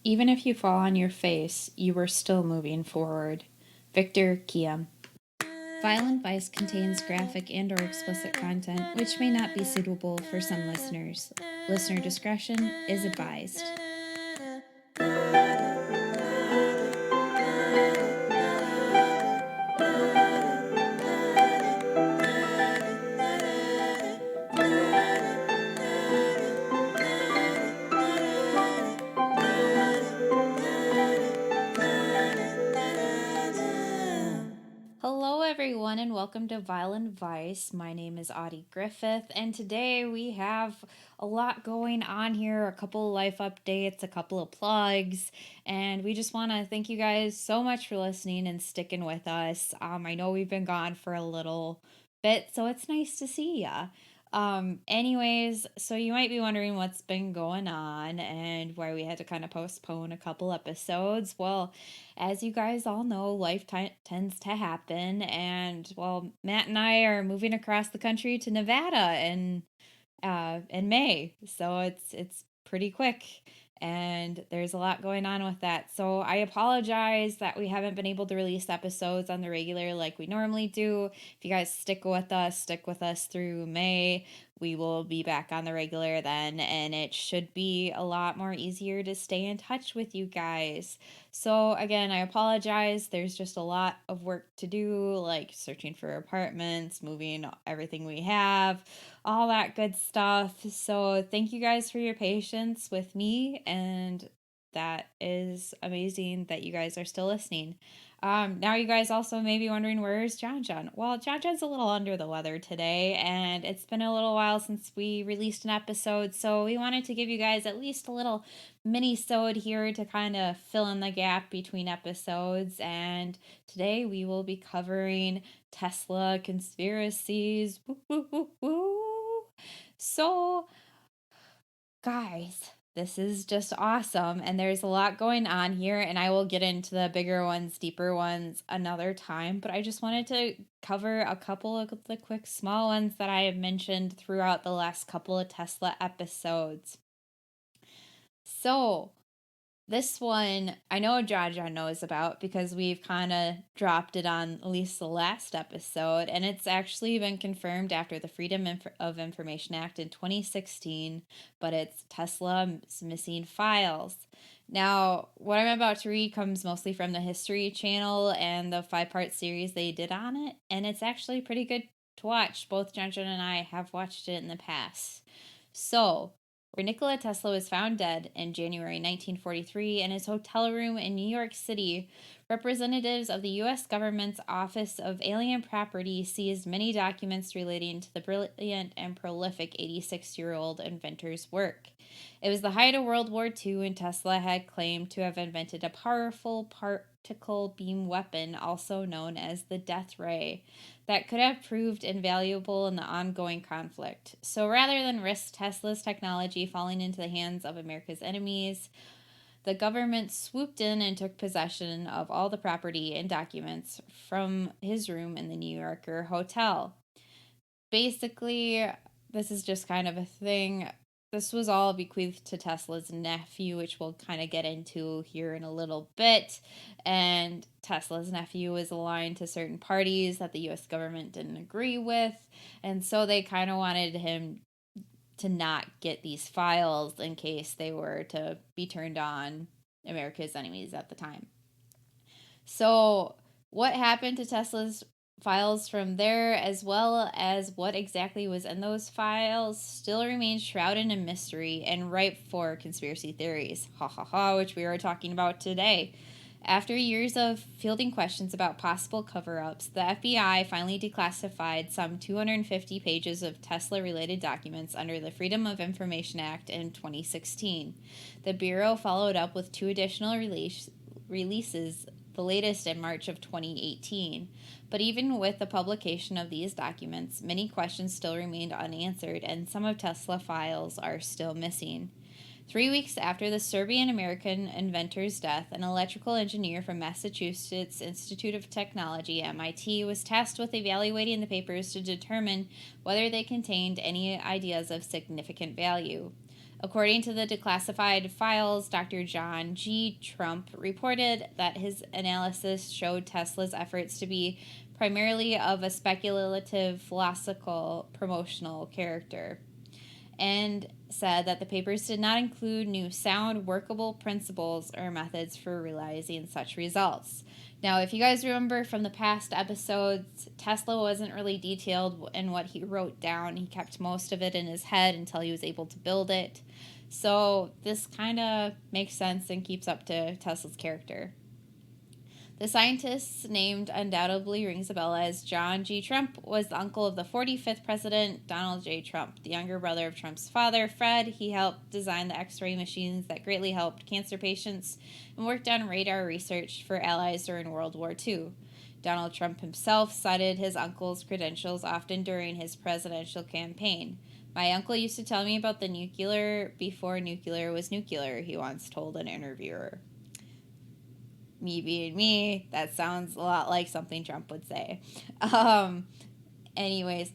Even if you fall on your face, you are still moving forward. Victor Kiam. Violent Vice contains graphic and/or explicit content which may not be suitable for some listeners. Listener discretion is advised. Hello, everyone, and welcome to Violent Vice. My name is Audi Griffith, and today we have a lot going on here, a couple of life updates, a couple of plugs, and we just want to thank you guys so much for listening and sticking with us. I know we've been gone for a little bit, so it's nice to see ya. Anyways, so you might be wondering what's been going on and why we had to kind of postpone a couple episodes. Well, as you guys all know, life tends to happen, and well, Matt and I are moving across the country to Nevada in May, so it's pretty quick, and there's a lot going on with that. So I apologize that we haven't been able to release episodes on the regular like we normally do. If you guys stick with us through May, we will be back on the regular then, and it should be a lot more easier to stay in touch with you guys. So again, I apologize. There's just a lot of work to do, like searching for apartments, moving everything we have, all that good stuff. So thank you guys for your patience with me, and that is amazing that you guys are still listening. Now you guys also may be wondering, where's John John? Well, John John's a little under the weather today, and it's been a little while since we released an episode, so we wanted to give you guys at least a little mini-sode here to kind of fill in the gap between episodes. And today we will be covering Tesla Conspiracies. Woo, woo, woo, woo. So, guys, this is just awesome, and there's a lot going on here, and I will get into the bigger ones, deeper ones another time, but I just wanted to cover a couple of the quick small ones that I have mentioned throughout the last couple of Tesla episodes. So, this one I know Jaja knows about because we've kind of dropped it on at least the last episode, and it's actually been confirmed after the Freedom of Information Act in 2016, but it's Tesla's missing files. Now, what I'm about to read comes mostly from the History Channel and the 5-part series they did on it, and it's actually pretty good to watch. Both Jaja and I have watched it in the past. So, where Nikola Tesla was found dead in January 1943 in his hotel room in New York City, representatives of the U.S. government's Office of Alien Property seized many documents relating to the brilliant and prolific 86-year-old inventor's work. It was the height of World War II, and Tesla had claimed to have invented a powerful particle beam weapon, also known as the death ray, that could have proved invaluable in the ongoing conflict. So rather than risk Tesla's technology falling into the hands of America's enemies, the government swooped in and took possession of all the property and documents from his room in the New Yorker hotel. Basically, this is just kind of a thing. This was all bequeathed to Tesla's nephew, which we'll kind of get into here in a little bit. And Tesla's nephew was aligned to certain parties that the US government didn't agree with. And so they kind of wanted him to not get these files in case they were to be turned on America's enemies at the time. So, what happened to Tesla's files from there, as well as what exactly was in those files, still remains shrouded in mystery and ripe for conspiracy theories. Ha ha ha, which we are talking about today. After years of fielding questions about possible cover ups, the FBI finally declassified some 250 pages of Tesla related documents under the Freedom of Information Act in 2016. The Bureau followed up with 2 additional releases, the latest in March of 2018. But even with the publication of these documents, many questions still remained unanswered, and some of Tesla files are still missing. 3 weeks after the Serbian-American inventor's death, an electrical engineer from Massachusetts Institute of Technology, MIT, was tasked with evaluating the papers to determine whether they contained any ideas of significant value. According to the declassified files, Dr. John G. Trump reported that his analysis showed Tesla's efforts to be primarily of a speculative, philosophical, promotional character, and said that the papers did not include new sound, workable principles or methods for realizing such results. Now, if you guys remember from the past episodes, Tesla wasn't really detailed in what he wrote down. He kept most of it in his head until he was able to build it. So this kind of makes sense and keeps up to Tesla's character. The scientist's name undoubtedly rings a bell, as John G. Trump was the uncle of the 45th president, Donald J. Trump, the younger brother of Trump's father, Fred. He helped design the X-ray machines that greatly helped cancer patients and worked on radar research for allies during World War II. Donald Trump himself cited his uncle's credentials often during his presidential campaign. My uncle used to tell me about the nuclear before nuclear was nuclear, he once told an interviewer. Me being me, that sounds a lot like something Trump would say. Anyways,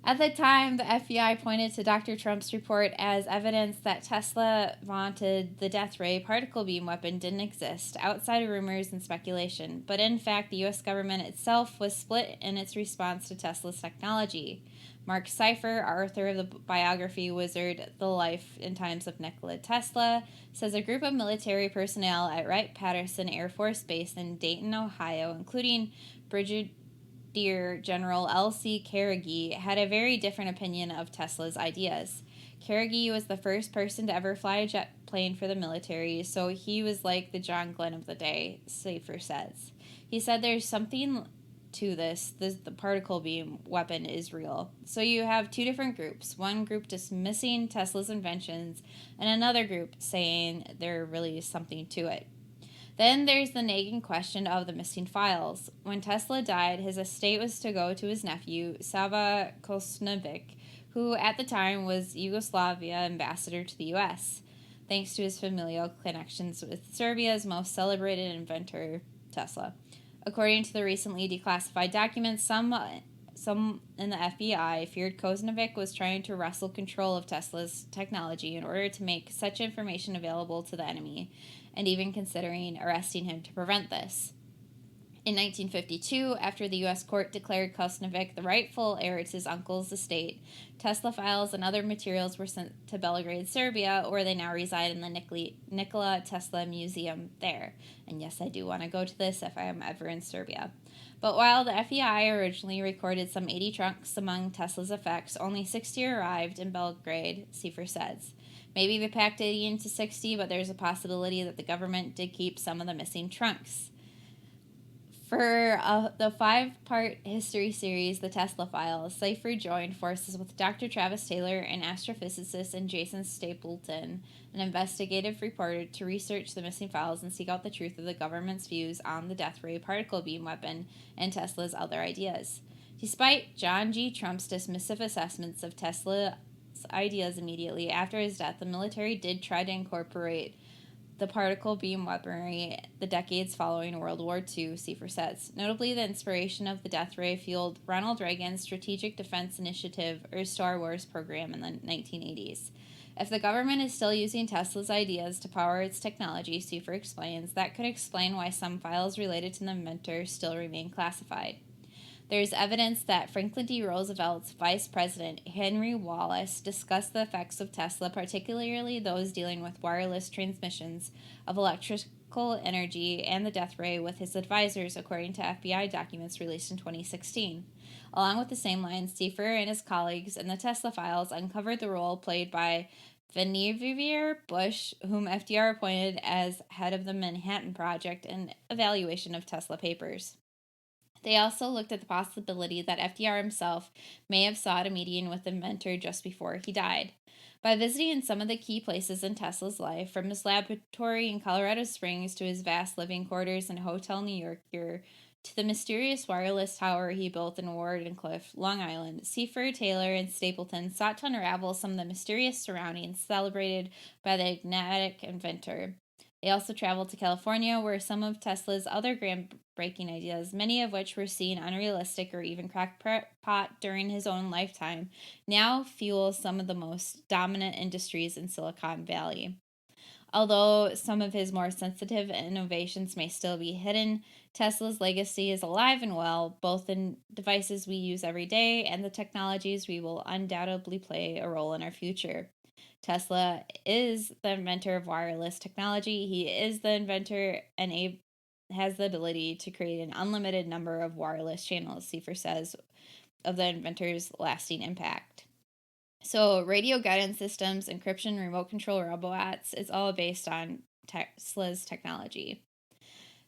at the time, the FBI pointed to Dr. Trump's report as evidence that Tesla vaunted the death ray particle beam weapon didn't exist, outside of rumors and speculation. But in fact, the U.S. government itself was split in its response to Tesla's technology. Mark Seifer, author of the biography Wizard, The Life and Times of Nikola Tesla, says a group of military personnel at Wright-Patterson Air Force Base in Dayton, Ohio, including Brigadier General L.C. Carnegie, had a very different opinion of Tesla's ideas. Carnegie was the first person to ever fly a jet plane for the military, so he was like the John Glenn of the day, Seifer says. He said there's something to this, the particle beam weapon is real. So you have two different groups. One group dismissing Tesla's inventions, and another group saying there really is something to it. Then there's the nagging question of the missing files. When Tesla died, his estate was to go to his nephew, Sava Kosnovic, who at the time was Yugoslavia ambassador to the U.S., thanks to his familial connections with Serbia's most celebrated inventor, Tesla. According to the recently declassified documents, some in the FBI feared Kosnovic was trying to wrestle control of Tesla's technology in order to make such information available to the enemy, and even considering arresting him to prevent this. In 1952, after the U.S. court declared Kosnovic the rightful heir to his uncle's estate, Tesla files and other materials were sent to Belgrade, Serbia, where they now reside in the Nikola Tesla Museum there. And yes, I do want to go to this if I am ever in Serbia. But while the FBI originally recorded some 80 trunks among Tesla's effects, only 60 arrived in Belgrade, Seifer says. Maybe they packed 80 into 60, but there's a possibility that the government did keep some of the missing trunks. For the 5-part history series, The Tesla Files, Seifer joined forces with Dr. Travis Taylor, an astrophysicist, and Jason Stapleton, an investigative reporter, to research the missing files and seek out the truth of the government's views on the death ray particle beam weapon and Tesla's other ideas. Despite John G. Trump's dismissive assessments of Tesla's ideas immediately after his death, the military did try to incorporate the particle beam weaponry the decades following World War II, Seifer says. Notably, the inspiration of the death ray fueled Ronald Reagan's Strategic Defense Initiative, or Star Wars program, in the 1980s. If the government is still using Tesla's ideas to power its technology, Seifer explains, that could explain why some files related to the inventor still remain classified. There is evidence that Franklin D. Roosevelt's vice president, Henry Wallace, discussed the effects of Tesla, particularly those dealing with wireless transmissions of electrical energy and the death ray, with his advisors, according to FBI documents released in 2016. Along with the same lines, Seifer and his colleagues in the Tesla files uncovered the role played by Vannevar Bush, whom FDR appointed as head of the Manhattan Project and evaluation of Tesla papers. They also looked at the possibility that FDR himself may have sought a meeting with the inventor just before he died. By visiting some of the key places in Tesla's life, from his laboratory in Colorado Springs to his vast living quarters in Hotel New Yorker, to the mysterious wireless tower he built in Wardenclyffe, Long Island, Seifer, Taylor, and Stapleton sought to unravel some of the mysterious surroundings celebrated by the enigmatic inventor. They also traveled to California, where some of Tesla's other groundbreaking ideas, many of which were seen unrealistic or even crackpot during his own lifetime, now fuel some of the most dominant industries in Silicon Valley. Although some of his more sensitive innovations may still be hidden, Tesla's legacy is alive and well, both in devices we use every day and the technologies we will undoubtedly play a role in our future. Tesla is the inventor of wireless technology. He is the inventor and has the ability to create an unlimited number of wireless channels, Seifer says, of the inventor's lasting impact. So, radio guidance systems, encryption, remote control robots, it's all based on Tesla's technology.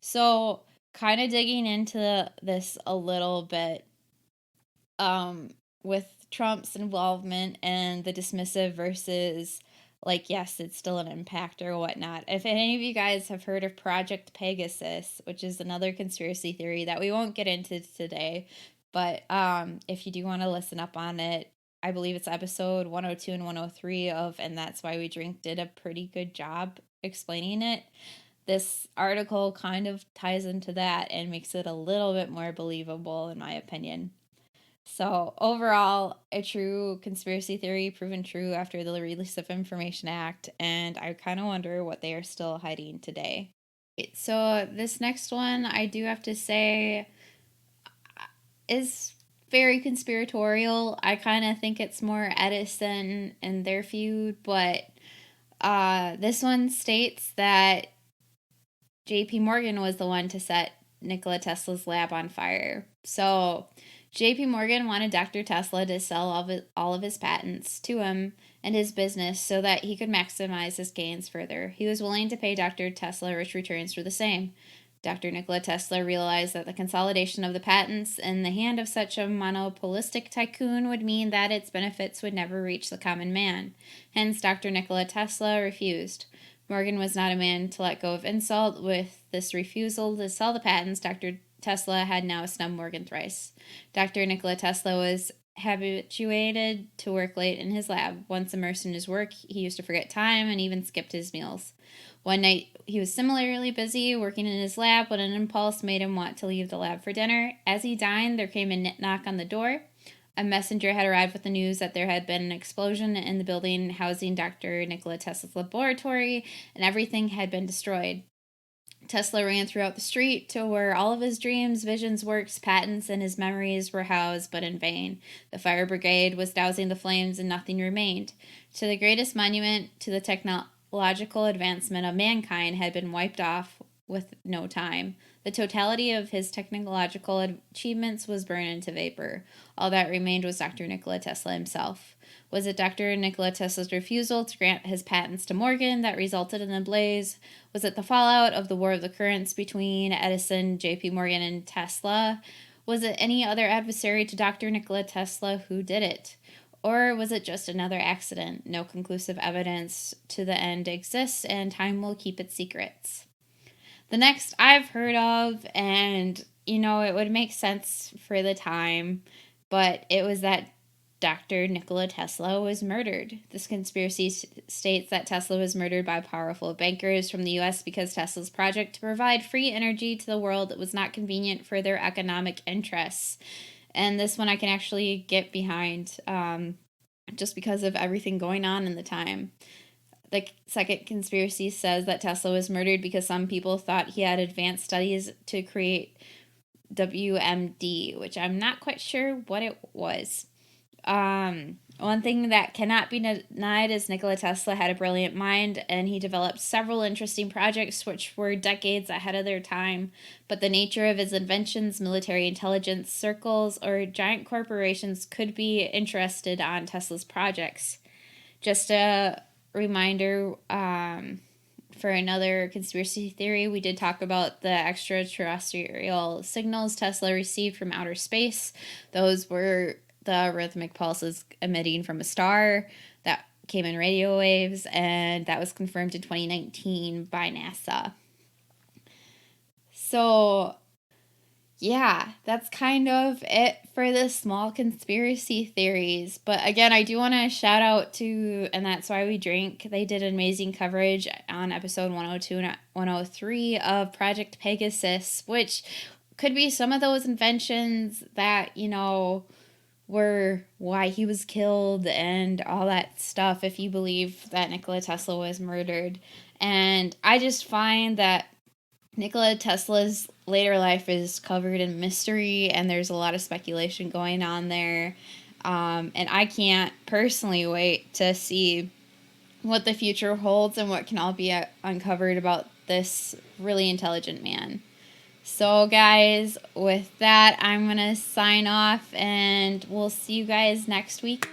So, kind of digging into this a little bit, with Trump's involvement and the dismissive versus, like, yes, it's still an impact or whatnot. If any of you guys have heard of Project Pegasus, which is another conspiracy theory that we won't get into today, but if you do want to listen up on it, I believe it's episode 102 and 103 of And That's Why We Drink did a pretty good job explaining it. This article kind of ties into that and makes it a little bit more believable, in my opinion. So, overall, a true conspiracy theory proven true after the Release of Information Act, and I kind of wonder what they are still hiding today. So, this next one, I do have to say, is very conspiratorial. I kind of think it's more Edison and their feud, but this one states that JP Morgan was the one to set Nikola Tesla's lab on fire. So, JP Morgan wanted Dr. Tesla to sell all of his patents to him and his business so that he could maximize his gains further. He was willing to pay Dr. Tesla rich returns for the same. Dr. Nikola Tesla realized that the consolidation of the patents in the hand of such a monopolistic tycoon would mean that its benefits would never reach the common man. Hence, Dr. Nikola Tesla refused. Morgan was not a man to let go of insult. With this refusal to sell the patents, Dr. Tesla had now snubbed Morgan thrice. Dr. Nikola Tesla was habituated to work late in his lab. Once immersed in his work, he used to forget time and even skipped his meals. One night, he was similarly busy working in his lab when an impulse made him want to leave the lab for dinner. As he dined, there came a knock on the door. A messenger had arrived with the news that there had been an explosion in the building housing Dr. Nikola Tesla's laboratory, and everything had been destroyed. Tesla ran throughout the street to where all of his dreams, visions, works, patents, and his memories were housed, but in vain. The fire brigade was dousing the flames, and nothing remained. To the greatest monument to the technological advancement of mankind had been wiped off with no time. The totality of his technological achievements was burned into vapor. All that remained was Dr. Nikola Tesla himself. Was it Dr. Nikola Tesla's refusal to grant his patents to Morgan that resulted in the blaze? Was it the fallout of the War of the Currents between Edison, J.P. Morgan, and Tesla? Was it any other adversary to Dr. Nikola Tesla who did it? Or was it just another accident? No conclusive evidence to the end exists, and time will keep its secrets. The next I've heard of, and it would make sense for the time, but it was that Dr. Nikola Tesla was murdered. This conspiracy states that Tesla was murdered by powerful bankers from the US because Tesla's project to provide free energy to the world was not convenient for their economic interests. And this one I can actually get behind, just because of everything going on in the time. The second conspiracy says that Tesla was murdered because some people thought he had advanced studies to create WMD, which I'm not quite sure what it was. One thing that cannot be denied is Nikola Tesla had a brilliant mind, and he developed several interesting projects which were decades ahead of their time. But the nature of his inventions, military intelligence circles, or giant corporations could be interested on Tesla's projects. Just a reminder, for another conspiracy theory, we did talk about the extraterrestrial signals Tesla received from outer space. Those were the rhythmic pulses emitting from a star that came in radio waves, and that was confirmed in 2019 by NASA. So, yeah, that's kind of it for the small conspiracy theories. But again, I do want to shout out to And That's Why We Drink. They did amazing coverage on episode 102 and 103 of Project Pegasus, which could be some of those inventions that, were why he was killed and all that stuff, if you believe that Nikola Tesla was murdered. And I just find that Nikola Tesla's later life is covered in mystery, and there's a lot of speculation going on there. And I can't personally wait to see what the future holds and what can all be uncovered about this really intelligent man. So, guys, with that, I'm going to sign off, and we'll see you guys next week.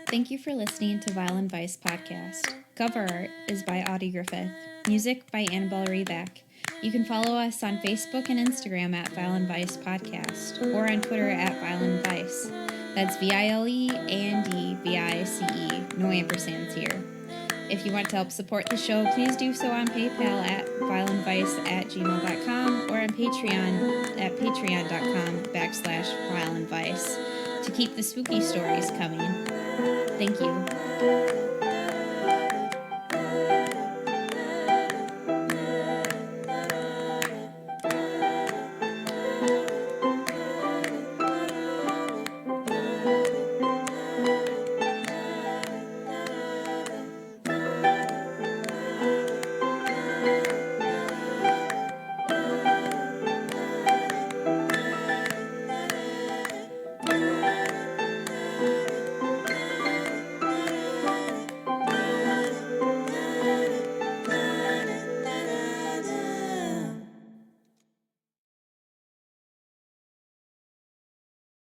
Thank you for listening to Violent Vice Podcast. Cover art is by Audi Griffith. Music by Annabelle Reback. You can follow us on Facebook and Instagram at Violent Vice Podcast, or on Twitter at Violent Vice. That's VILEANDVICE. No ampersands here. If you want to help support the show, please do so on PayPal at violentvice@gmail.com or on Patreon at patreon.com/violentvice to keep the spooky stories coming. Thank you.